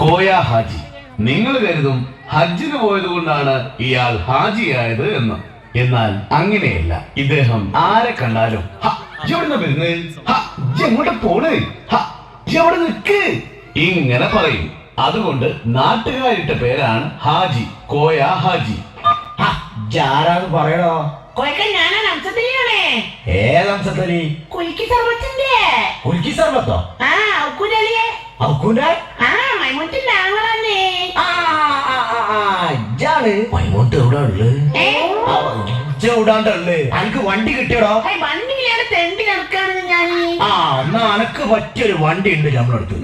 കോയ ഹാജി. നിങ്ങൾ കരുതും ഹജ്ജിന് പോയത് കൊണ്ടാണ് ഇയാൾ ഹാജിയായത് എന്ന്. എന്നാൽ അങ്ങനെയല്ല. ഇദ്ദേഹം ആരെ കണ്ടാലും എങ്ങോട്ട് പോണ്, എവിടെ നിൽക്ക് ഇങ്ങനെ പറയും. അതുകൊണ്ട് നാട്ടുകാരിട്ട പേരാണ് ഹാജി, കോയ ഹാജി. ആരാന്ന് പറയണോ? ഏതംശത്തലി? കുൽക്കി സർവത്തിന്റെ. കുൽക്കി സർവത്തോ? മൈമോട്ട് എവിടെ ഉള്ളു? അനക്ക് വണ്ടി കിട്ടിയടോ? എന്നാ അനക്ക് പറ്റിയൊരു വണ്ടി ഉണ്ട് നമ്മളടുത്ത്.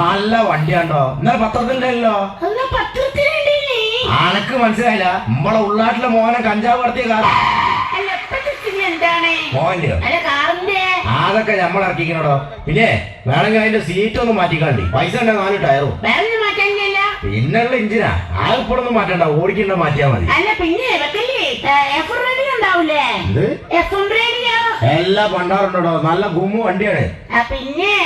നല്ല വണ്ടിയാണ്ടോ? ഇന്നലെ പത്രത്തിലല്ലോ. അനക്ക് മനസ്സിലായില്ല? നമ്മളെ ഉള്ളാട്ടിലെ മോനെ കഞ്ചാവ് നടത്തിയ കാര്യം മോന്റെയോ? അതൊക്കെ നമ്മൾ ഇറക്കിക്കണോടോ. പിന്നെ വേണമെങ്കിൽ അതിന്റെ സീറ്റ് ഒന്ന് മാറ്റിക്കാണ്ടി. പൈസ ഉണ്ടോ? 4 ടയറും പിന്നെയുള്ള ഇഞ്ചിനാ. ആകെപ്പോഴൊന്നും മാറ്റണ്ട, ഓടിക്കണ്ട, മാറ്റിയാ മതി. എല്ലാ പണ്ടാറുണ്ടോ? നല്ല ഗുമ്മു വണ്ടിയാണ്. പിന്നെ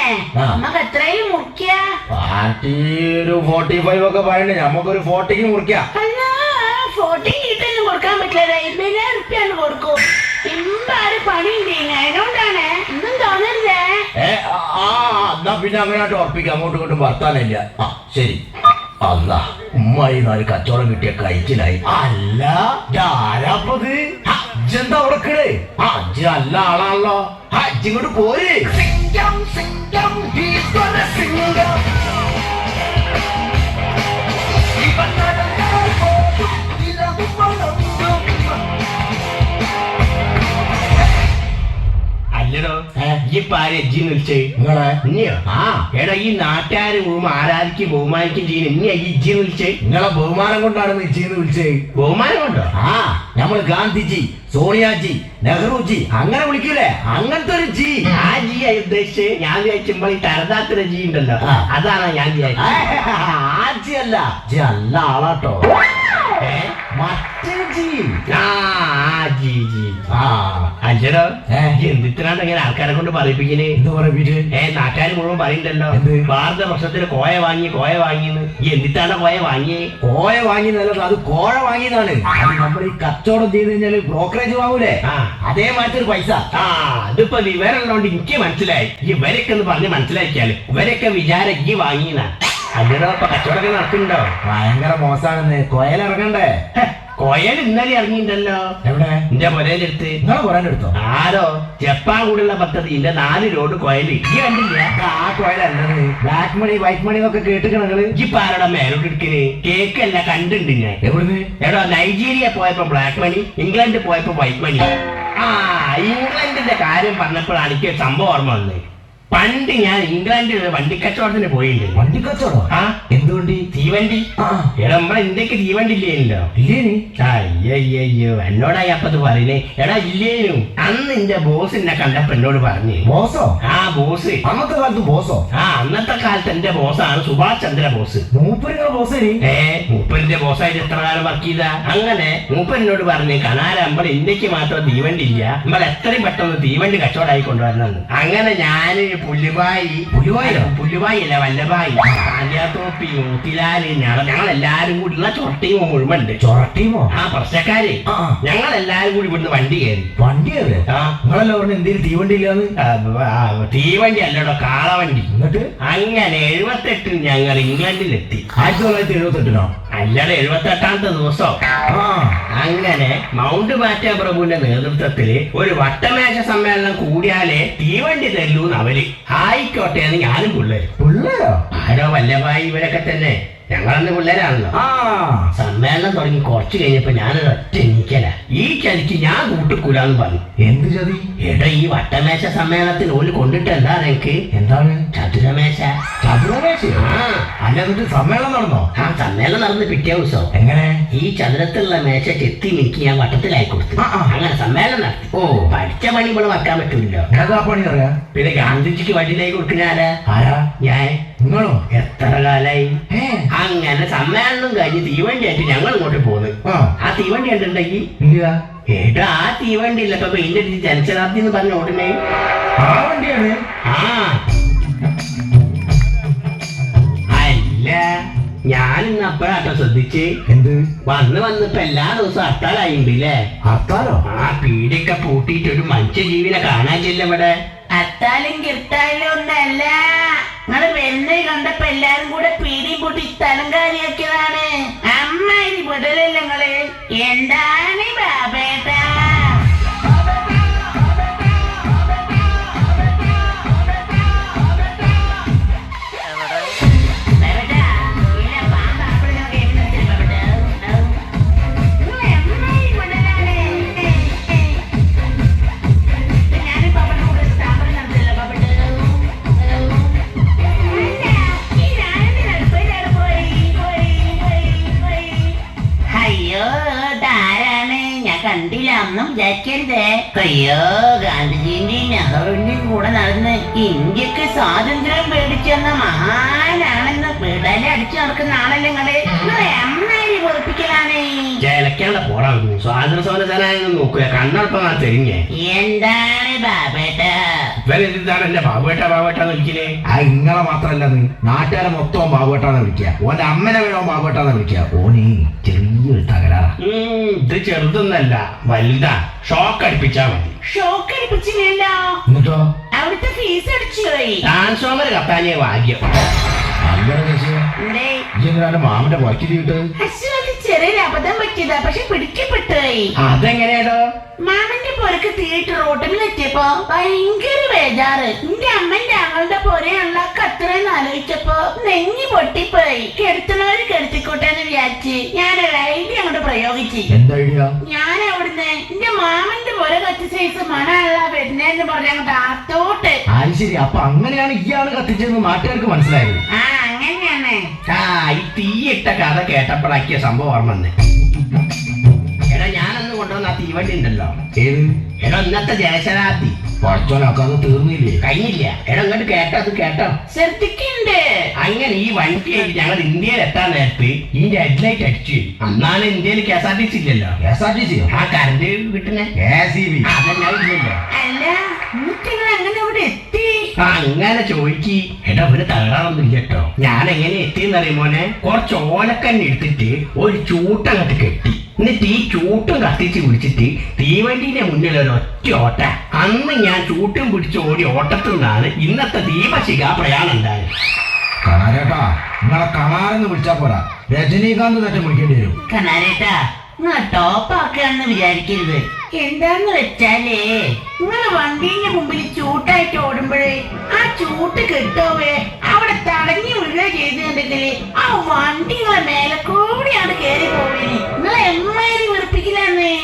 പാർട്ടി ഒരു 45 ഒക്കെ പറയണ്ടേ, നമുക്കൊരു 40ക്ക് മുറിക്കാം. 40 കൊടുക്കാൻ പറ്റില്ല, 20,000 കൊടുക്കും. എന്നാ പിന്നെ അങ്ങനെയായിട്ട് ഉറപ്പിക്കാം. അങ്ങോട്ടും ഇങ്ങോട്ടും വർത്താനില്ല. ശരി. അല്ല ഉമ്മായി 4 കച്ചവടം കിട്ടിയ കഴിച്ചിലായി. അല്ല ആരാപ്പത്? എന്താ ഉറക്കണേ? അജ്ജ് നല്ല ആളാണല്ലോ. അജ്ജ് ഇങ്ങോട്ട് പോര്. അല്ലടോ, എടാ ഈ നാട്ടുകാര് മുഴുവൻ ആരാധിക്കും ബഹുമാനിക്കും ചെയ്യുന്ന ഇനി ഇജ്ജി വിളിച്ചേ. നിങ്ങളെ ബഹുമാനം കൊണ്ടാണ് ഇജ്ജിന്ന് വിളിച്ചേ. ബഹുമാനം കൊണ്ടോ? നമ്മള് ഗാന്ധിജി, സോണിയാജി, നെഹ്റുജി അങ്ങനെ വിളിക്കൂലേ? അങ്ങനത്തെ ഒരു ജി. ആ ജി ആയി ഉദ്ദേശിച്ച് ഞാൻ വിചാരിച്ചുമ്പോ ഈ തരതാത്തൊരു ജി ഉണ്ടല്ലോ, അതാണ് ഞാൻ വിചാരിച്ചത്. ആ ജി അല്ല, ജി നല്ല ആളാട്ടോ. മറ്റേ ജി. അല്ലടോ, എന്തിനാണ് ഇങ്ങനെ ആൾക്കാരെ കൊണ്ട് പറയിപ്പിക്കല്? എന്ത് പറയിപ്പിച്ച്? നാട്ടുകാർ മുഴുവൻ പറയണ്ടല്ലോ, ഭാരത വർഷത്തിന് കോയ വാങ്ങിന്ന്. എന്തിട്ടാണ് കോയ വാങ്ങിയേ? കോയ വാങ്ങിയതല്ല, അത് കോഴ വാങ്ങിയതാണ്. അത് നമ്മൾ ഈ കച്ചവടം ചെയ്ത് കഴിഞ്ഞാല് ബ്രോക്കറേജ് വാങ്ങൂലേ, അതേമാതിരി ഒരു പൈസ. അതിപ്പോ വിവരമുള്ളതുകൊണ്ട് എനിക്ക് മനസ്സിലായി. ഇവരൊക്കെ ഒന്ന് പറഞ്ഞ് മനസ്സിലാക്കിയാല് ഇവരൊക്കെ വിചാരം ഈ വാങ്ങിയെന്നാ. അല്ലടോ, ഇപ്പൊ കച്ചവടമൊക്കെ നടക്കുന്നുണ്ടോ? ഭയങ്കര മോശമാണെന്ന്. കോയലിറങ്ങണ്ടേ? കോയൽ ഇന്നലെ ഇറങ്ങിയിട്ടുണ്ടല്ലോ. എവിടെ? എന്റെ പുരയിലെടുത്ത്. നിങ്ങളെ പുരയിലെടുത്തോ? ആരോ ജപ്പാൻ കൂടുള്ള പദ്ധതിന്റെ 4 ലോഡ് കോയല്. ഈ കണ്ടില്ല? ആ കോയലല്ലത്, ബ്ലാക്ക് മണി വൈറ്റ് മണി എന്നൊക്കെ കേട്ടിക്കണങ്ങള്. ഇപ്പൊ ആരോടെ മേലോട്ട് എടുക്കല്? കേക്കല്ല, കണ്ടുണ്ട് ഞാൻ. എവിടുന്ന്? എടോ, നൈജീരിയ പോയപ്പോ ബ്ലാക്ക് മണി, ഇംഗ്ലണ്ട് പോയപ്പോ വൈറ്റ് മണി. ഇംഗ്ലണ്ടിന്റെ കാര്യം പറഞ്ഞപ്പോഴാണ് എനിക്ക് സംഭവം ഓർമ്മ വന്നത്. പണ്ട് ഞാൻ ഇംഗ്ലണ്ടിൽ വണ്ടിക്കച്ചവടത്തിന് പോയിട്ടുണ്ട്. വണ്ടിക്കച്ചവടം? എന്തുകൊണ്ട്? തീവണ്ടി. എടാ, നമ്മളെ ഇന്ത്യക്ക് തീവണ്ടി ഇല്ലേനല്ലോ. അയ്യോ, എന്നോടായി അപ്പത് പറയുന്നേ. എടാ ഇല്ലേനും. അന്ന് എന്റെ ബോസ് എന്നെ കണ്ടപ്പോ എന്നോട് പറഞ്ഞു. ബോസോ? ബോസ്. അന്നത്തെ കാലത്ത് ബോസോ? അന്നത്തെ കാലത്ത് എന്റെ ബോസാണ് സുഭാഷ് ചന്ദ്ര ബോസ്. മൂപ്പരിന്റെ ബോസ്? മൂപ്പരിന്റെ ബോസായിട്ട് എത്ര കാലം വർക്ക് ചെയ്ത. അങ്ങനെ മൂപ്പരിനോട് പറഞ്ഞു, കനാല നമ്മളെ ഇന്ത്യക്ക് മാത്രം തീവണ്ടി ഇല്ല, നമ്മൾ എത്രയും പെട്ടെന്ന് തീവണ്ടി കച്ചവടമായി കൊണ്ടുവരണം. അങ്ങനെ ഞാന് പുല്ലുവായി അല്ല വല്ലഭായി, കാന്യാത്തോപ്പി, മോത്തിലാല്, ഞങ്ങളെല്ലാരും കൂടി ഉള്ള ചൊറട്ടീമോ മുഴുവൻ ഉണ്ട്. ചൊറട്ടീമോ? പ്രശ്നക്കാര് ഞങ്ങളെല്ലാരും കൂടി ഇവിടുന്ന് വണ്ടി കയറി. നിങ്ങളെല്ലാം പറഞ്ഞ എന്തെങ്കിലും തീവണ്ടി ഇല്ലാന്ന്? തീവണ്ടി അല്ലടോ, കാളവണ്ടി. എന്നിട്ട് അങ്ങനെ 78 ഞങ്ങൾ ഇംഗ്ലണ്ടിലെത്തി. 1978? അല്ലടെ, 78ാമത്തെ ദിവസം. അങ്ങനെ മൗണ്ട് ബാറ്റ പ്രഭുവിന്റെ നേതൃത്വത്തില് ഒരു വട്ടമേശ സമ്മേളനം കൂടിയാലേ തീവണ്ടി തരൂന്ന് അവര്. ആയിക്കോട്ടെ എന്ന് ഞാനും പിള്ളേരോ? ആരോ വല്ലഭായി ഇവരൊക്കെ തന്നെ. ഞങ്ങളന്ന് പിള്ളേരാണല്ലോ. സമ്മേളനം തുടങ്ങി കുറച്ച് കഴിഞ്ഞപ്പോ ഞാനത് ഒറ്റ എണീക്കല. ഈ ചതിക്ക് ഞാൻ കൂട്ടിക്കൂലാന്ന് പറഞ്ഞു. എന്ത് ചതി? എടാ, ഈ വട്ടമേശ സമ്മേളനത്തിന് ഓല് കൊണ്ടിട്ട് എന്താ എനിക്ക്? എന്താണ്? ചതുരമേശ. ചതുരമേശയോ? അല്ല, എന്നിട്ട് സമ്മേളനം നടന്നോ? സമ്മേളനം നടന്ന് പിറ്റേ ദിവസം. എങ്ങനെ? ഈ ചതുരത്തിലുള്ള മേശ ചെത്തി മിനിക്ക് ഞാൻ വട്ടത്തിലായി കൊടുത്തു. അങ്ങനെ സമ്മേളനം നടത്തി. പഠിച്ച പണി ഇവിടെ വെക്കാൻ പറ്റൂല്ലോ. പണി അറിയാം. പിന്നെ ഗാന്ധിജിക്ക് വണ്ടിയിലേക്ക് കൊടുക്കുന്ന ആരാ? ഞാൻ. നിങ്ങളോ? എത്ര കാലായി. അങ്ങനെ സമ്മേളനം കഴിഞ്ഞ് തീവണ്ടി ആയിട്ട് ഞങ്ങൾ ഇങ്ങോട്ട് പോന്നു. ആ തീവണ്ടി കണ്ടിട്ടുണ്ടെങ്കിൽ ഏട്ടാ, ആ തീവണ്ടി ഇല്ല ഇപ്പൊ പെയിന്റ് അടിച്ച് ജനശതാബ്ദി എന്ന് പറഞ്ഞ ഓടുന്നേ. ആ വണ്ടിയാണ്. ശ്രദ്ധിച്ചേ. എന്ത് വന്നിപ്പോ എല്ലാ ദിവസവും ഹർത്താലായില്ലേ? ഹർത്താലോ? ആ പീടിയൊക്കെ പൂട്ടിയിട്ട് ഒരു മനുഷ്യജീവിനെ കാണാൻ ചെല്ല ഇവിടെ. അത്താലും കിർത്താലും ഒന്നല്ല, നിങ്ങള് വരുന്നത് കണ്ടപ്പോ എല്ലാരും കൂടെ പീടിയും പൂട്ടി സ്ഥലം കാര്യാക്കിയതാണ്. അമ്മായി വിടലല്ല നിങ്ങള്. എന്താണ് ബാബേട്ടാ? കണ്ടില്ല, ഒന്നും വിചാരിക്കരുതേ. അയ്യോ, ഗാന്ധിജിന്റെയും നെഹ്റുവിന്റെയും കൂടെ നടന്ന് ഇന്ത്യക്ക് സ്വാതന്ത്ര്യം മേടിച്ചെന്ന മഹാനാണെന്ന് വിടല അടിച്ചു നടക്കുന്ന ആളല്ലേ നിങ്ങള്. അമ്മായി പൊറപ്പിക്കലാണ്. ജയിലക്കാണ്ട് പോടാ. സ്വാതന്ത്ര്യ സമര സേനാനൊന്നും നോക്കുക, കണ്ണടപ്പം ഞാൻ തെരിഞ്ഞേ. എന്താണ് ബാബേട്ടാ? ഇവരെന്താണ് എന്റെ ബാബുവേട്ടാന്ന് വിളിക്കലേ? ആ ഇങ്ങളെ മാത്രല്ല, നാട്ടുകാരെ മൊത്തം ബാബുവേട്ടാന്ന് വിളിക്കുക. ഓന്റെ അമ്മനെ വേണോ ബാബുവേട്ടാന്ന് വിളിക്കുക. ഓന് ചെറിയൊരു തകരാറാ. ഇത് ചെറുതൊന്നല്ല, വലുതാ. ഷോക്ക് അടിപ്പിച്ചാ മതി. ഷോക്ക് അടിപ്പിച്ചില്ല, എന്നിട്ടോ അവിടുത്തെ ഫീസ് അടിച്ചു പോയി. ട്രാൻസ്ഫോമർ കത്താനേ ഭാഗ്യം. എന്തേ മാമന്റെ വർക്ക് ചെയ്തിട്ട് അശ്വതി ചെറിയൊരു അബദ്ധം പറ്റിയതാ, പക്ഷെ പിടിക്കപ്പെട്ടുപോയി. അതെങ്ങനെയാടോ? മാമന്റെ പൊരക്ക് തീയിട്ട് റോട്ടിൽ എത്തിയപ്പോ ഭയങ്കര ബേജാറ്. എന്റെ അമ്മന്റെ ആങ്ങളുടെ പൊരയുള്ള കത്രയെന്ന് ആലോചിച്ചപ്പോ നെഞ്ഞി പൊട്ടിപ്പോയി. കെടുത്തുന്നവര് കെടുത്തിക്കോട്ടെന്ന് വിചാരിച്ച് ഞാനൊരു ഐഡിയ അങ്ങോട്ട് പ്രയോഗിച്ചു. എന്താ ഐഡിയ? ഞാൻ അവിടുന്ന് എന്റെ മാമന്റെ പൊര കത്തി സൈസ് മണമുള്ള വരുന്നേന്ന് പറഞ്ഞ അങ്ങോട്ട് ആത്തോട്ട്. അത് ശരി. അപ്പൊ അങ്ങനെയാണ് ഇയാള് കത്തിച്ചതെന്ന് നാട്ടുകാർക്ക് മനസ്സിലായത്. ആ അങ്ങനെയാണ്. ഈ തീയിട്ട കഥ കേട്ടപ്പോഴാക്കിയ സംഭവം ഓർമ്മ വന്നേ. എടാ, ഞാനന്ന് കൊണ്ടുവന്ന ആ തീവണ്ടി ഉണ്ടല്ലോ. ഏത്? എടാ, ഇന്നത്തെ ജയശതാബ്ദി പഠിച്ചോനൊക്കെ അത് തീർന്നില്ലേ? കഴിഞ്ഞില്ല. എടാ, ഇങ്ങോട്ട് കേട്ടോ, അത് കേട്ടോ. ശ്രദ്ധിക്കണ്ട്. അങ്ങനെ ഈ വണ്ടിയായിട്ട് ഞങ്ങൾ ഇന്ത്യയിൽ എത്താൻ നേരത്ത് ഇതിന്റെ ഹെഡ്ലൈറ്റ് അടിച്ചു. അന്നാണ് ഇന്ത്യയിൽ KSRTC ഇല്ലല്ലോ. KSRTC യോ? ആ കറണ്ട് കിട്ടുന്നേ KCB. അതന്നെ ഇല്ലല്ലോ. അല്ല, നിങ്ങൾ അങ്ങനെ അവിടെ എത്തി? അങ്ങനെ ചോദിക്ക്. എടാ, ഒരു തകരാറൊന്നും ഇല്ല കേട്ടോ. ഞാൻ എങ്ങനെ എത്തിയെന്ന് അറിയുമോനെ? കുറച്ച് ഓലക്കന്നെ എടുത്തിട്ട് ഒരു ചൂട്ടങ്ങട്ട് കെട്ടി. എന്നിട്ട് ഈ ചൂട്ടും കത്തിച്ച് പിടിച്ചിട്ട് തീവണ്ടീന്റെ മുന്നിൽ ഒരു ഒറ്റ ഓട്ട. അന്ന് ഞാൻ ചൂട്ടും പിടിച്ച് ഓടി ഓട്ടത്തിൽ നിന്നാണ് ഇന്നത്തെ ദീപശിഖ പ്രയാണം ഉണ്ടായത്. കണാരേട്ടാ, നിങ്ങളെ കണാരെന്ന് വിളിച്ചാ പോരാ, രജനീകാന്ത് തന്നെ വിളിക്കേണ്ടി വരും. കനാരേട്ടാ, നിങ്ങൾ ടോപ്പാക്കാന്ന് വിചാരിക്കരുത്. എന്താന്ന് വെച്ചാലേ, നിങ്ങളെ വണ്ടീന്റെ മുമ്പിൽ ചൂട്ടായിട്ട് ഓടുമ്പോഴേ ആ ചൂട്ട് കിട്ടുവേ അവിടെ തടഞ്ഞു വീഴുക ചെയ്തിട്ടുണ്ടെങ്കിൽ ആ വണ്ടികളെ മേലെ കൂടിയാണ് കേറി പോവേന്. നിങ്ങളെ എമ്മാരി വെറുപ്പിക്കലാന്നേ.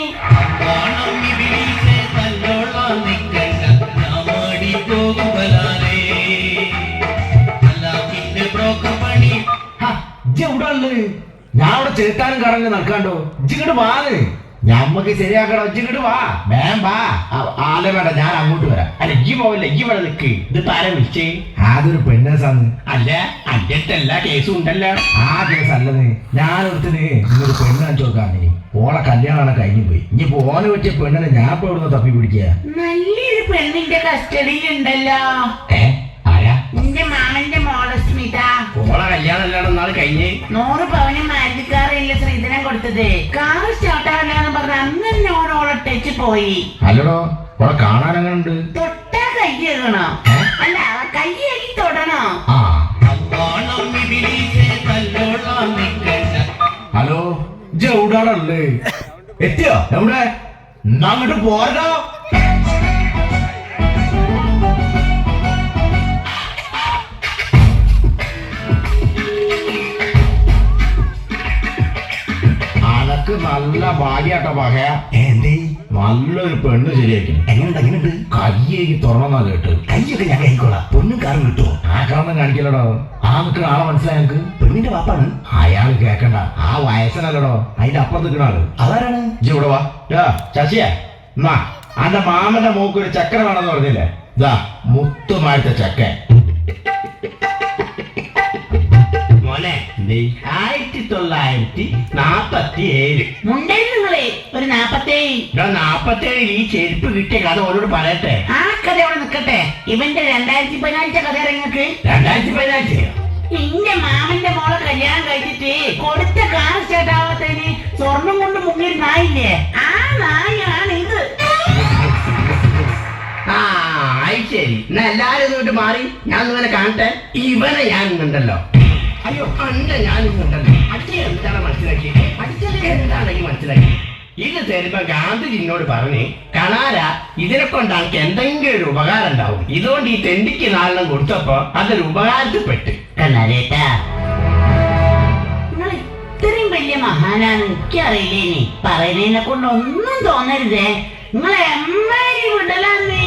ഞാൻ അവിടെ ചേട്ടാനും കടലിൽ നടക്കാണ്ടോ? ഇജിങ്ങോട്ട് വാന്ന്, ഞമ്മക്ക് ശരിയാക്കണോ? ഇജിങ്ങോട്ട് വാ, വേം വാ. ആല വേണ്ട, ഞാൻ അങ്ങോട്ട് വരാം. അല്ല, ഇജ്ജി പോവില്ല, ഇജ്ജി ഇവിടെ നിൽക്ക്. ഇത് താരം വിളിച്ചേ? അതൊരു പെണ്ണേസാന്ന്. അല്ല, അന്റെ അടുത്ത് എല്ലാ കേസും ഉണ്ടല്ലോ. ആ കേസ് അല്ലെന്ന്. ഞാനൊരുത്തിന് ഇന്നൊരു പെണ്ണ് കാണിച്ചു നോക്കാന്ന്. ഓളെ കല്യാണമാണ് കഴിഞ്ഞു പോയി. ഇനി ഓനെ പറ്റിയ പെണ്ണിനെ ഞാൻ ഇപ്പൊ ഇവിടുന്ന് തപ്പി പിടിക്കുക. നല്ലൊരു പെണ്ണിന്റെ കസ്റ്റഡിയിലുണ്ടല്ലോ. ആരാ? നിന്റെ മാമന്റെ മോള് സ്മിത. ഓളെ കല്യാണം അല്ലാതെ നാളെ കഴിഞ്ഞ് 100 പവന് മാജിക്കാറില്ല ശ്രീധരൻ കൊടുത്തത്. കാറ് സ്റ്റാർട്ടാവില്ലാന്ന് പറഞ്ഞ അന്ന് ഞാൻ ഓളെ ടച്ച് പോയി. അല്ലടോ, ഓളെ കാണാൻ എങ്ങനെ ഉണ്ട്? തൊട്ടാ കൈ കഴുകണോ? അല്ല, കൈ കഴുകി തൊടണോ? ഹലോ, എവിടാണല്ലേ? എത്തിയോ? എവിടെ? അങ്ങോട്ട് പോരോ. അനക്ക് നല്ല ഭാഗ്യാട്ടോ പകയ. എന്തേ? നല്ലൊരു പെണ്ണ് ശരിയാക്കണം. എങ്ങനെയുണ്ട്? കയ്യേക്ക് തുറന്നാ കേട്ട്. കയ്യൊക്കെ ഞാൻ കഴിക്കോളാം. പൊന്നും കാറും കിട്ടുമോ? ആ കാറൊന്നും കാണിക്കലടോ. ആ നിൽക്കുന്ന ആളെ മനസ്സിലായ എനിക്ക്? പെണ്ണിന്റെ വാപ്പാണ്. അയാൾ കേക്കണ്ട, ആ വയസ്സനല്ലടോ, അതിന്റെ അപ്പുറത്ത് നിൽക്കുന്ന ആള്. അതാരാണ്? ഇജ്ജ് ഇവിടെ വാ. ശശിയെ, എന്നാ അന്റെ മാമന്റെ മോക്ക് ഒരു ചക്കര വേണമെന്ന് പറഞ്ഞില്ലേ? ഇതാ മുത്തുമാഴത്തെ ചക്കൻ. മോനെ, 1947 മുണ്ടേ നിങ്ങളെ ഒരു 47. 47 ഈ ചെരുപ്പ് കിട്ടിയ കഥ ഓരോട് പറയട്ടെ. ആ കഥ അവിടെ നിൽക്കട്ടെ. ഇവന്റെ 2015 കഥ ഇറങ്ങിക്ക്. 2015 എന്റെ മാമന്റെ മോളെ കല്യാണം കഴിച്ചിട്ട് കൊടുത്ത കാശ് ചേട്ടാവാത്തതിന് സ്വർണം കൊണ്ട് മുങ്ങിയൊരു നായില്ലേ, ആ നായാണ് ഇത്. ആ അത് ശരി. എന്നാ എല്ലാരും ഇങ്ങോട്ട് മാറി, ഞാൻ ഇങ്ങനെ കാണട്ടെ. ഇവനെ ഞാൻ ഇന്നുണ്ടല്ലോ. അയ്യോ അന്ന ഞാൻ ഇന്നുണ്ടല്ലോ. അച്ഛൻ എന്താണ് മനസ്സിലാക്കി? അച്ഛൻ എന്താണെങ്കിൽ മനസ്സിലാക്കി? ഇത് തരുമ്പോ ഗാന്ധിജിനോട് പറഞ്ഞ് കണാര ഇതിനെ കൊണ്ട് എനിക്ക് എന്തെങ്കിലും ഒരു ഉപകാരം ഉണ്ടാവും. ഇതുകൊണ്ട് ഈ തെണ്ടിക്ക് നാലെണ്ണം കൊടുത്തപ്പോ അതൊരു ഉപകാരത്തിൽപ്പെട്ട്. കണ്ണാരേട്ടാ, നിങ്ങൾ ഇത്രയും വലിയ മഹാനാണ് എനിക്കറിയില്ലേനി. പറയുന്നതിനെ കൊണ്ട് ഒന്നും തോന്നരുതേ. നിങ്ങൾ എമ്മാരി വിടലാന്നേ.